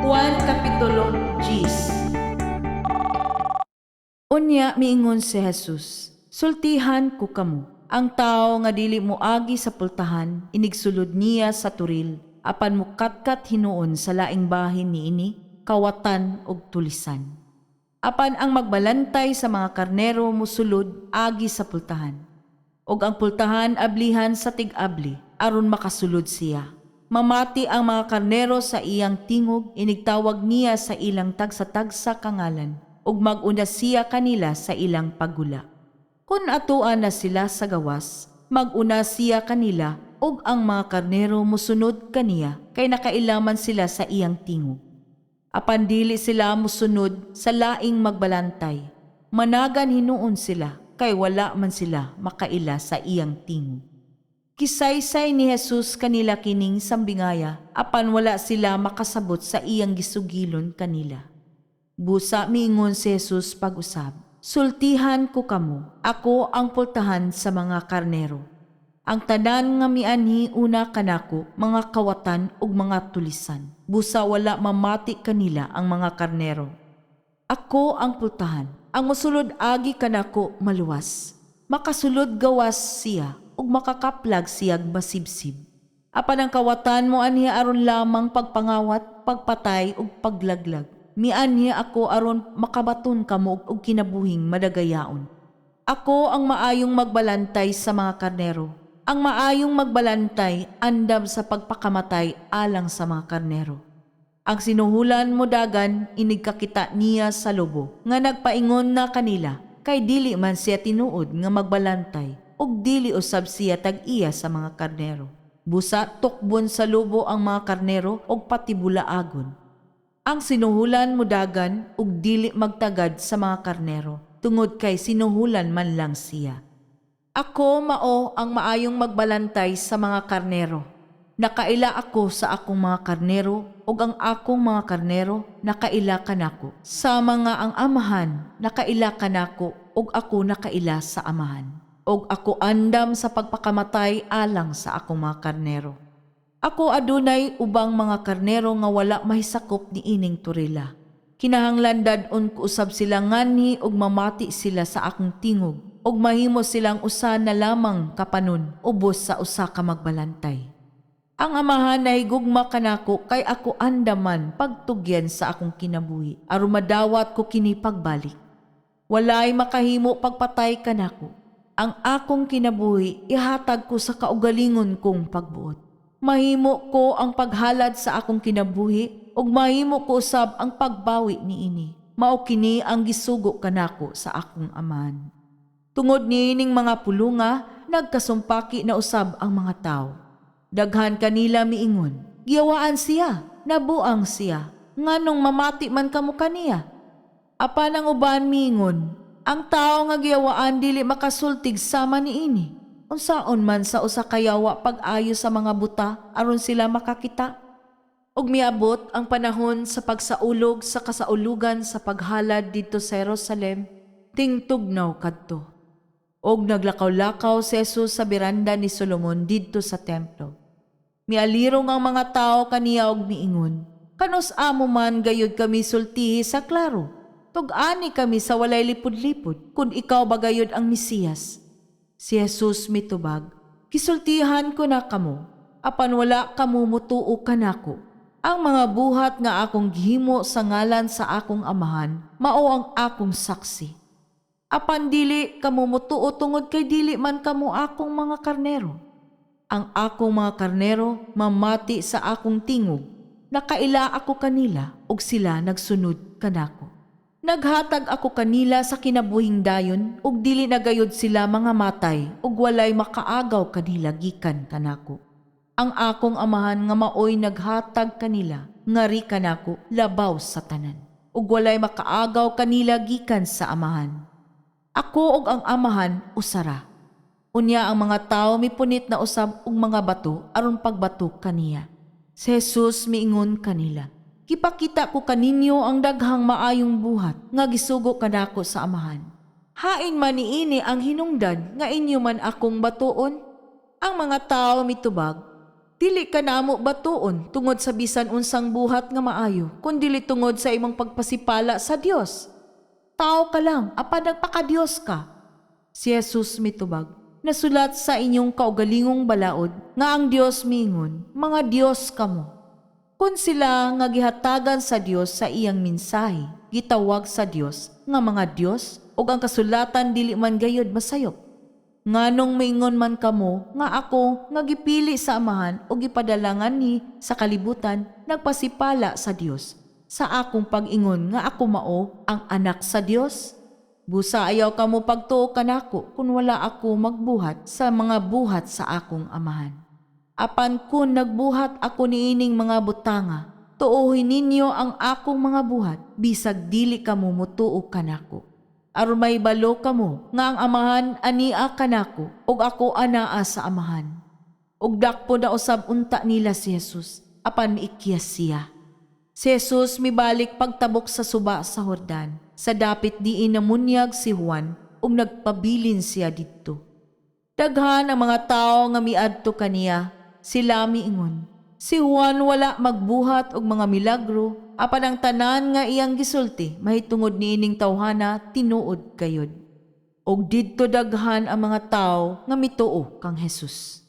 Juan Kapitulo 10. Unya miingon si Jesus, sultihan ko kamo. Ang tao nga dili mo agi sa pultahan, inigsulod niya sa turil, apan mukatkat hinuon sa laing bahin niini, kawatan og tulisan. Apan ang magbalantay sa mga karnero musulod agi sa pultahan. Og ang pultahan ablihan sa tig-abli, aron makasulod siya. Mamati ang mga karnero sa iyang tingog, inigtawag niya sa ilang tagsa-tagsa kangalan, ug mag-una siya kanila sa ilang paggula. Kung atuan na sila sa gawas, mag-una siya kanila, ug ang mga karnero musunod kaniya, kay nakailaman sila sa iyang tingog. Apan dili sila musunod sa laing magbalantay, managan hinuon sila, kay wala man sila makaila sa iyang tingog. Kisaysay ni Jesus kanila kining sambingaya, apan wala sila makasabot sa iyang gisugilon kanila. Busa miingon si Jesus pag-usab, sultihan ko kamo, ako ang pultahan sa mga karnero. Ang tanan nga mianhi una kanako, mga kawatan ug mga tulisan. Busa wala mamati kanila ang mga karnero. Ako ang pultahan, ang musulod agi kanako maluwas. Makasulod gawas siya, ug makakaplag siyag masibsib. Apan ang kawatan mo anhi aron lamang pagpangawat, pagpatay ug paglaglag. Mianhi ako aron makabaton kamo og kinabuhing madagayaon. Ako ang maayong magbalantay sa mga karnero. Ang maayong magbalantay andam sa pagpakamatay alang sa mga karnero. Ang sinuhulan mo dagan inigkakita niya sa lobo nga nagpaingon na kanila kay dili man siya tinuod nga magbalantay ug dili usab siya tag-iya sa mga karnero. Busa tukbon sa lobo ang mga karnero ug patibulaagon. Ang sinuhulan mo dagan ug dili magtagad sa mga karnero tungod kay sinuhulan man lang siya. Ako mao ang maayong magbalantay sa mga karnero. Nakaila ako sa akong mga karnero ug ang akong mga karnero nakaila kanako. Sa mga ang amahan nakaila kanako ug ako nakaila sa amahan. Og ako andam sa pagpakamatay alang sa akong mga karnero. Ako adunay ubang mga karnero nga wala mahisakop ni ining turila. Kinahanglan dadon ko usab sila ngani og mamati sila sa akong tingog og mahimo silang usa na lamang kapanon ubos sa usa ka magbalantay. Ang amahan nahigugma kanako kay ako andaman pagtugyan sa akong kinabuhi aron madawat ko kini pagbalik. Walay makahimo pagpatay kanako. Ang akong kinabuhi ihatag ko sa kaugalingon kong pagbuot. Mahimo ko ang paghalad sa akong kinabuhi ug mahimo ko usab ang pagbawi niini. Mao kini ang gisugo kanako sa akong amahan. Tungod niining mga pulunga, nagkasumpaki na usab ang mga tao. Daghan kanila miingon, giyawaan siya, nabuang siya, nganong mamati man kamo kaniya. Apan ang uban miingon, ang tao nga giyawaan dili makasultig sama niini. Unsaon man sa usa ka yawa pag-ayo sa mga buta aron sila makakita. Ug miabot ang panahon sa pagsaulog sa kasaulugan sa paghalad didto sa Jerusalem, tingtugnaw kadto. Og naglakaw-lakaw si Jesus sa beranda ni Solomon didto sa templo. Mialirong ang mga tao kaniya og miingon, kanos amo man gayud kami sultihi sa klaro. Tug-ani kami sa walay lipod-lipod kun ikaw ba gayud ang Mesiyas. Si Jesus mitubag, kisultihan ko na kamo, apan wala kamo mutuo kanako. Ang mga buhat nga akong gihimo sa ngalan sa akong amahan, mao ang akong saksi. Apan dili kamo mutuo tungod kay dili man kamo akong mga karnero. Ang akong mga karnero mamati sa akong tingog, nakaila ako kanila ug sila nagsunod kanako. Naghatag ako kanila sa kinabuhing dayon ug dili nagayod sila mga matay ug walay makaagaw kanila gikan kanako. Ang akong amahan nga maoy naghatag kanila ngari kanako labaw sa tanan ug walay makaagaw kanila gikan sa amahan. Ako ug ang amahan usara. Unya ang mga tao mipunit na usab og mga bato aron pagbato kaniya. Si Jesus miingon kanila, kipakita ko kaninyo ang daghang maayong buhat nga gisugo kanako sa amahan. Hain man niini ang hinungdan nga inyo man akong batuon. Ang mga tao mitubag, Dili ka namo batuon tungod sa bisan unsang buhat nga maayo, kundi tungod sa imong pagpasipala sa Dios. Tao ka lang, apan nagpaka-Dios ka. Si Jesus mitubag, nasulat sa inyong kaugalingong balaod nga ang Dios mingon, mga Dios kamo. Kung sila nga gihatagan sa Dios sa iyang mensahe, gitawag sa Dios nga mga Dios ug ang kasulatan dili man gayud masayop. Nganong maingon man kamo nga ako nga gipili sa amahan o gipadalangan ni sa kalibutan nagpasipala sa Dios sa akong pag-ingon nga ako mao ang anak sa Dios? Busa ayaw kamo pagtuo kanako kung wala ako magbuhat sa mga buhat sa akong amahan. Apan kun nagbuhat ako niining mga butanga, tuohin ninyo ang akong mga buhat bisag dili kamo mutuo kanako. Aron may balo kamo nga ang amahan ania kanako ug ako anaa sa amahan. Ug dakpo na usab unta nila si Jesus apan miikyas siya. Si Jesus mibalik pagtabok sa suba sa Jordan. Sa dapit diin namunyag si Juan ug nagpabilin siya didto. Daghan ang mga tao nga miadto kaniya, sila miingon. Si Juan wala magbuhat og mga milagro, apan ang tanan nga iyang gisulti mahitungod niining tawhana tinuod kayod. Og didto daghan ang mga tao nga mituo kang Jesus.